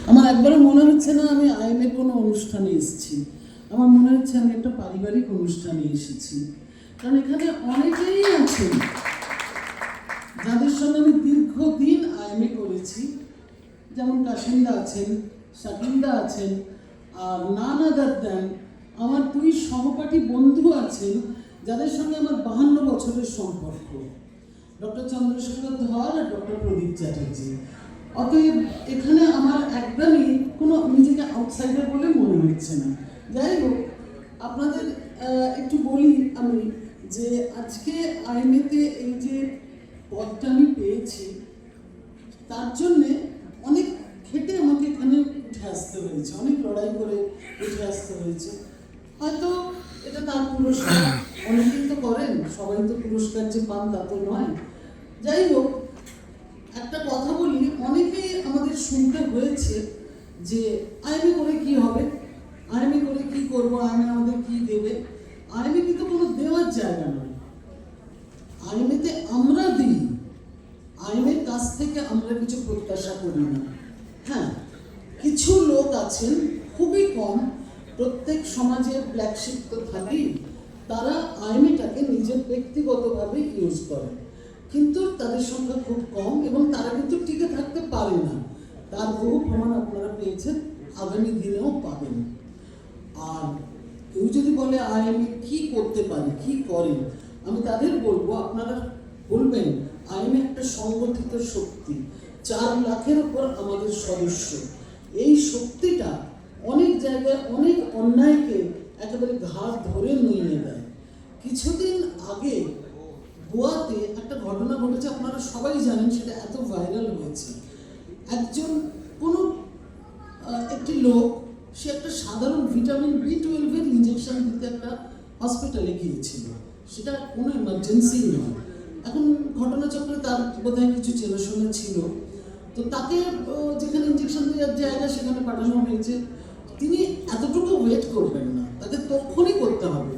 আমার একবারও মনে হচ্ছে না আমি আইনের কোনো অনুষ্ঠানে এসেছি। আমার মনে হচ্ছে আমি একটা পারিবারিক অনুষ্ঠানে এসেছি, কারণ এখানে অনেকেই আছেন যাদের সঙ্গে আমি দীর্ঘদিন আইনে করেছি। যেমন কাশিন্দা আছেন, শাকিন্দা আছেন, আর নান আদার দেন আমার দুই সহপাঠী বন্ধু আছেন যাদের সঙ্গে আমার 52 বছরের সম্পর্ক, ডক্টর চন্দ্রশেখর ধর আর ডক্টর প্রদীপ চ্যাটার্জি। অতএব এখানে আমার একদমই কোনো নিজেকে আউটসাইডার বলে মনে হচ্ছে না। যাই হোক, আপনাদের একটু বলি আমি যে আজকে আইনেতে এই যে পদটা আমি পেয়েছি তার জন্যে অনেক খেটে আমাকে এখানে উঠে আসতে হয়েছে, অনেক লড়াই করে উঠে আসতে হয়েছে। হয়তো এটা তার পুরস্কার, অনেকেই তো করেন, সবাই তো পুরস্কার যে পান তা তো নয়। যাই হোক, একটা কথা বলি, অনেকেই আমাদের শুনতে হয়েছে যে আইনি করে কি হবে, আইনি করে কি করবো, আইনে আমাদের কি দেবে। আইনে কিন্তু কোনো দেওয়ার জায়গা নয়, আইনেতে আমরা দিই, আইনের কাছ থেকে আমরা কিছু প্রত্যাশা করি না। হ্যাঁ, কিছু লোক আছেন, খুবই কম, প্রত্যেক সমাজে ব্ল্যাক শিপ তো থাকেই, তারা আইনটাকে নিজের ব্যক্তিগতভাবে ইউজ করে, কিন্তু তাদের সংখ্যা খুব কম এবং তারা কিন্তু টিকে থাকতে পারে না। তার বহু প্রমাণ আপনারা পেয়েছেন, আগামী দিনেও পাবেন। আর কেউ যদি বলে আইনে কি করতে পারে, কি করে, আমি তাদের বলবো, আপনারা বলবেন আইনে একটা সংগঠিত শক্তি, 4 লাখের উপর আমাদের সদস্য। এই শক্তিটা অনেক জায়গায় অনেক অন্যায়কে একেবারে ঘাড় ধরে নিয়ে দেয়। কিছুদিন আগে গোয়াতে একটা ঘটনা ঘটেছে, আপনারা সবাই জানেন, সেটা এত ভাইরাল হয়েছে। একজন কোনো একটি লোক, সে একটা সাধারণ ভিটামিন B12 এর ইঞ্জেকশন দিতে একটা হসপিটালে গিয়েছিল, সেটা কোনো এমার্জেন্সি নয়। এখন ঘটনাচক্রে তার বোধহয় কিছু চেনাশোনা ছিল, তো তাকে যেখানে ইঞ্জেকশন দেওয়ার জায়গা সেখানে পাঠানো হয়েছে। তিনি এতটুকু ওয়েট করবেন না, তাকে তখনই করতে হবে।